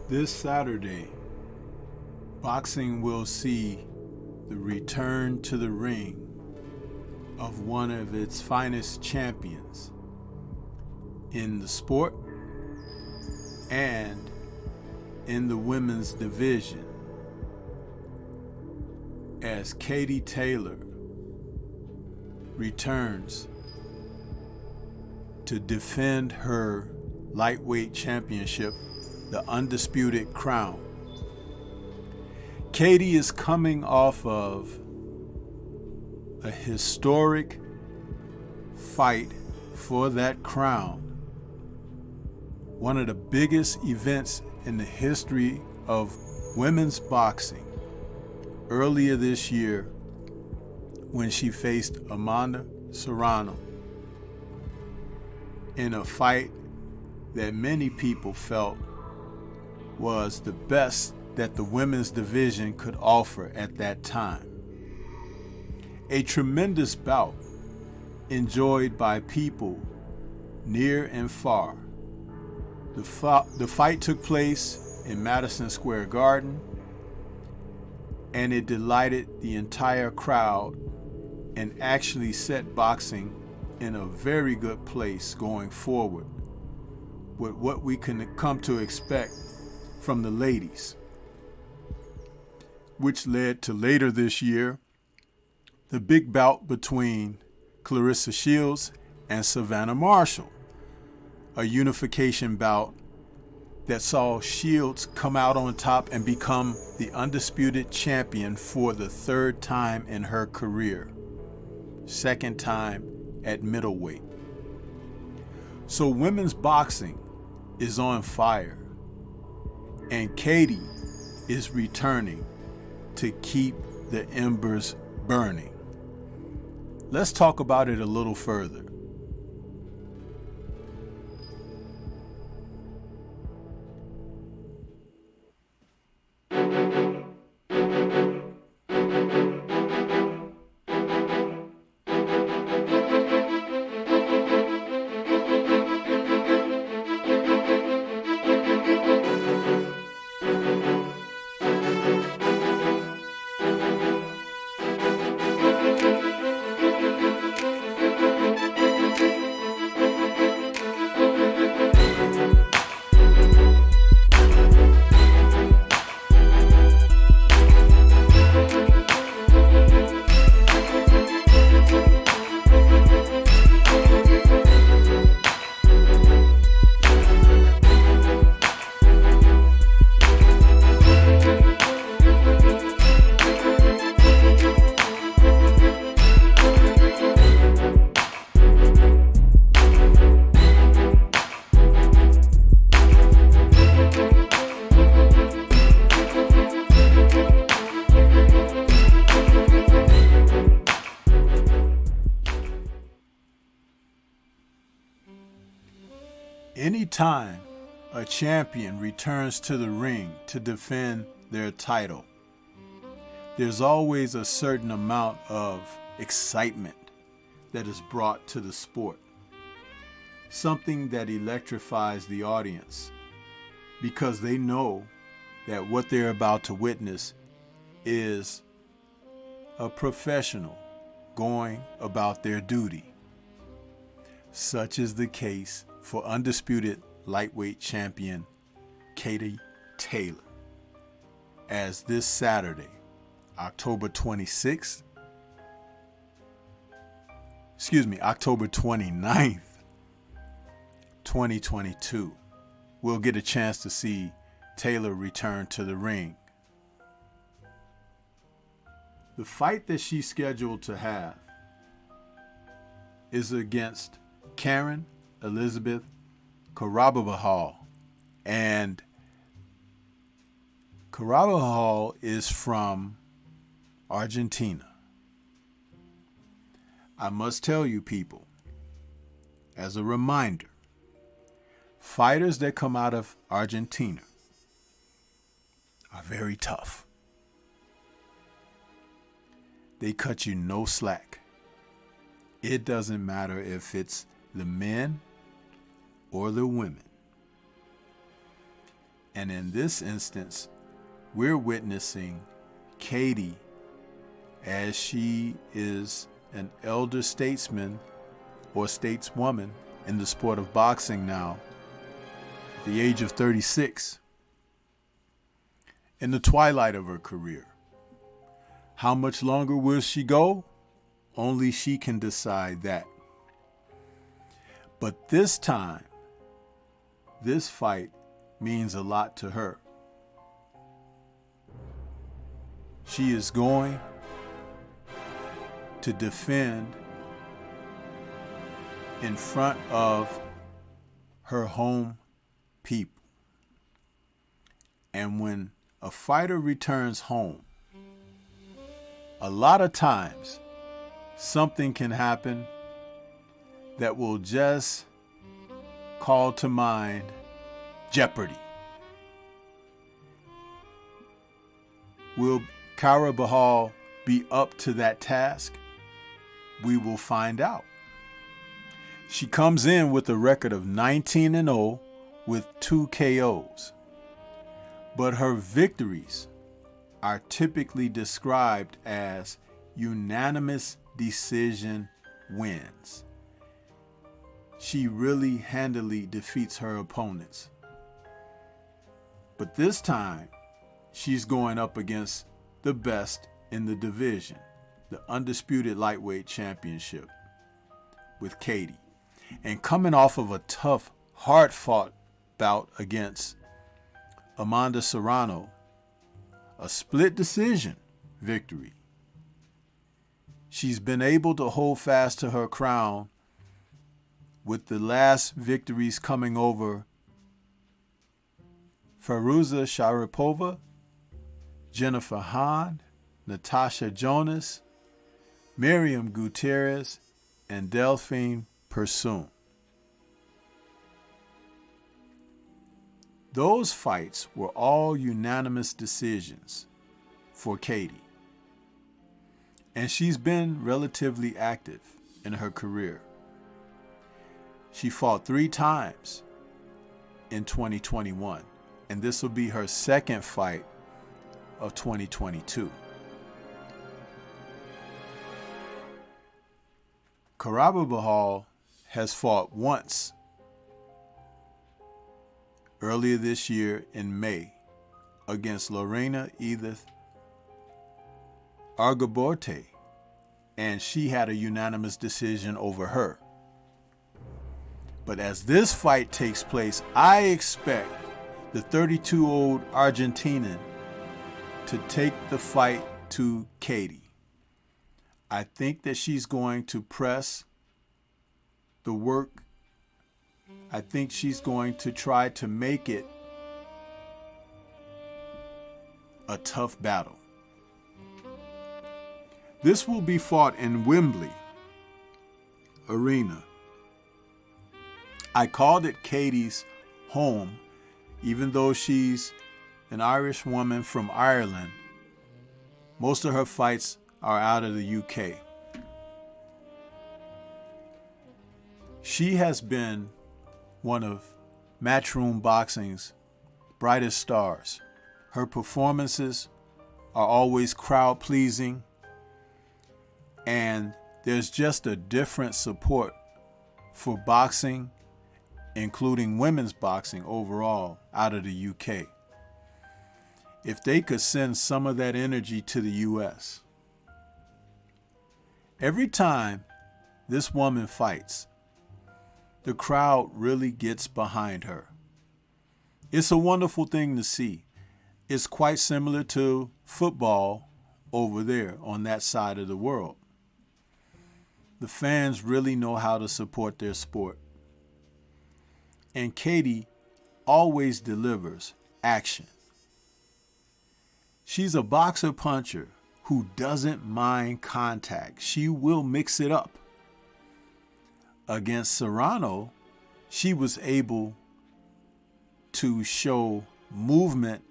This Saturday, boxing will see the return to the ring of one of its finest champions in the sport and in the women's division, as Katie Taylor returns to defend her lightweight championship, the Undisputed crown. Katie is coming off of a historic fight for that crown, one of the biggest events in the history of women's boxing, earlier this year when she faced Amanda Serrano in a fight that many people felt was the best that the women's division could offer at that time. A tremendous bout enjoyed by people near and far. The fight took place in Madison Square Garden, and it delighted the entire crowd and actually set boxing in a very good place going forward with what we can come to expect from the ladies, which led to later this year the big bout between Clarissa Shields and Savannah Marshall, a unification bout that saw Shields come out on top and become the undisputed champion for the third time in her career, second time at middleweight. So women's boxing is on fire, and Katie is returning to keep the embers burning. Let's talk about it a little further. Anytime a champion returns to the ring to defend their title, there's always a certain amount of excitement that is brought to the sport, something that electrifies the audience because they know that what they're about to witness is a professional going about their duty. Such is the case for undisputed lightweight champion Katie Taylor, as this Saturday, October 29th, October 29th, 2022, we'll get a chance to see Taylor return to the ring. The fight that she's scheduled to have is against Karen Elizabeth Carabajal, and Carabajal is from Argentina. I must tell you people, as a reminder, fighters that come out of Argentina are very tough. They cut you no slack. It doesn't matter if it's the men or the women. And in this instance, we're witnessing Katie, as she is an elder statesman or stateswoman in the sport of boxing now, at the age of 36, in the twilight of her career. How much longer will she go? Only she can decide that. But this time, this fight means a lot to her. She is going to defend in front of her home people. And when a fighter returns home, a lot of times something can happen that will just call to mind jeopardy. Will Kara Bahal be up to that task? We will find out. She comes in with a record of 19-0 with 2 KOs. But her victories are typically described as unanimous decision wins. She really handily defeats her opponents. But this time, she's going up against the best in the division, the Undisputed Lightweight Championship, with Katie. And coming off of a tough, hard-fought bout against Amanda Serrano, a split decision victory. She's been able to hold fast to her crown, with the last victories coming over Firuza Sharipova, Jennifer Hahn, Natasha Jonas, Miriam Gutierrez, and Delphine Persoon. Those fights were all unanimous decisions for Katie. And she's been relatively active in her career. She fought 3 times in 2021, and this will be her second fight of 2022. Kara Bahal has fought once earlier this year in May against Lorena Edith Argaborte, and she had a unanimous decision over her. But as this fight takes place, I expect the 32-year-old Argentinian to take the fight to Katie. I think that she's going to press the work. I think she's going to try to make it a tough battle. This will be fought in Wembley Arena. I called it Katie's home, even though she's an Irish woman from Ireland. Most of her fights are out of the UK. She has been one of Matchroom Boxing's brightest stars. Her performances are always crowd-pleasing, and there's just a different support for boxing, including women's boxing overall, out of the UK. If they could send some of that energy to the US. Every time this woman fights, the crowd really gets behind her. It's a wonderful thing to see. It's quite similar to football over there on that side of the world. The fans really know how to support their sport. And Katie always delivers action. She's a boxer puncher who doesn't mind contact. She will mix it up. Against Serrano, she was able to show movement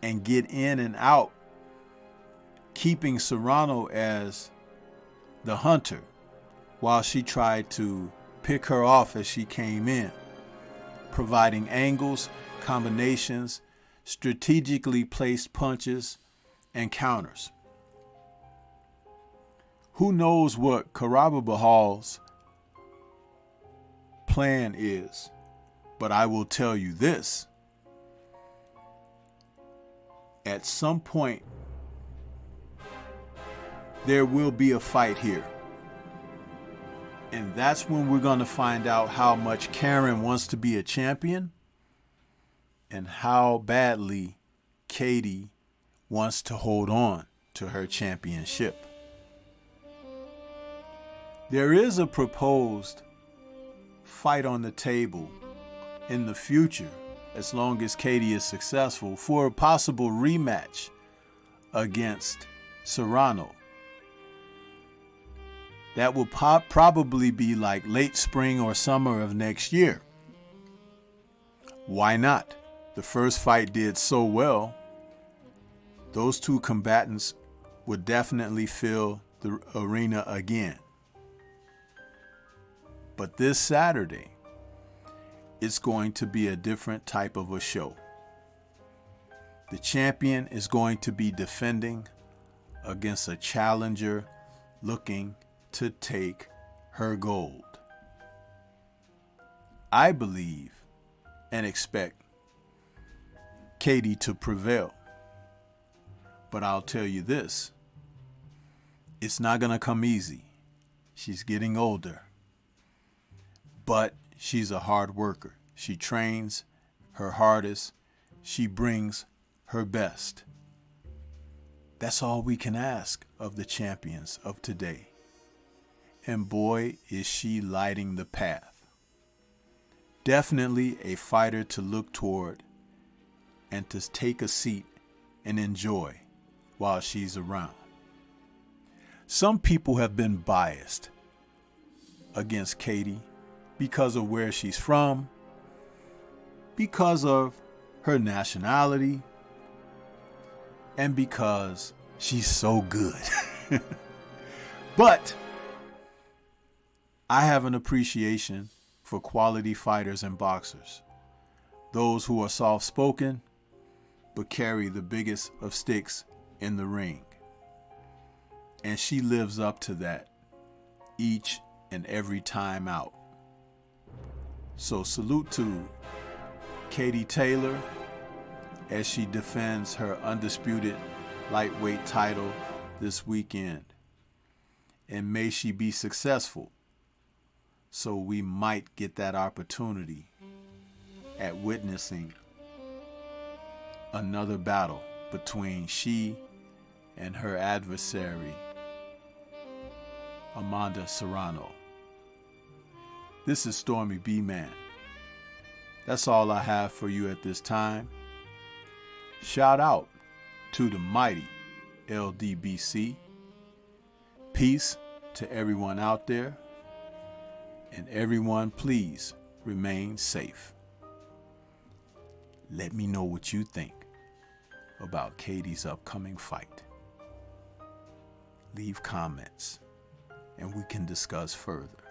and get in and out, keeping Serrano as the hunter while she tried to pick her off as she came in. providing angles, combinations, strategically placed punches, and counters. Who knows what Karabahal's plan is, but I will tell you this. At some point, there will be a fight here. And that's when we're going to find out how much Karen wants to be a champion and how badly Katie wants to hold on to her championship. There is a proposed fight on the table in the future, as long as Katie is successful, for a possible rematch against Serrano. That will probably be like late spring or summer of next year. Why not? The first fight did so well. Those two combatants would definitely fill the arena again. But this Saturday, it's going to be a different type of a show. The champion is going to be defending against a challenger looking to take her gold. I believe and expect Katie to prevail. But I'll tell you this, it's not going to come easy. She's getting older. But she's a hard worker. She trains her hardest. She brings her best. That's all we can ask of the champions of today. And boy, is she lighting the path. Definitely a fighter to look toward and to take a seat and enjoy while she's around. Some people have been biased against Katie because of where she's from, because of her nationality, and because she's so good. But I have an appreciation for quality fighters and boxers, those who are soft-spoken but carry the biggest of sticks in the ring. And she lives up to that each and every time out. So salute to Katie Taylor as she defends her undisputed lightweight title this weekend. And may she be successful, so we might get that opportunity at witnessing another battle between she and her adversary, Amanda Serrano. This is Stormy B-Man. That's all I have for you at this time. Shout out to the mighty LDBC. Peace to everyone out there. And everyone, please remain safe. Let me know what you think about Katie's upcoming fight. Leave comments and we can discuss further.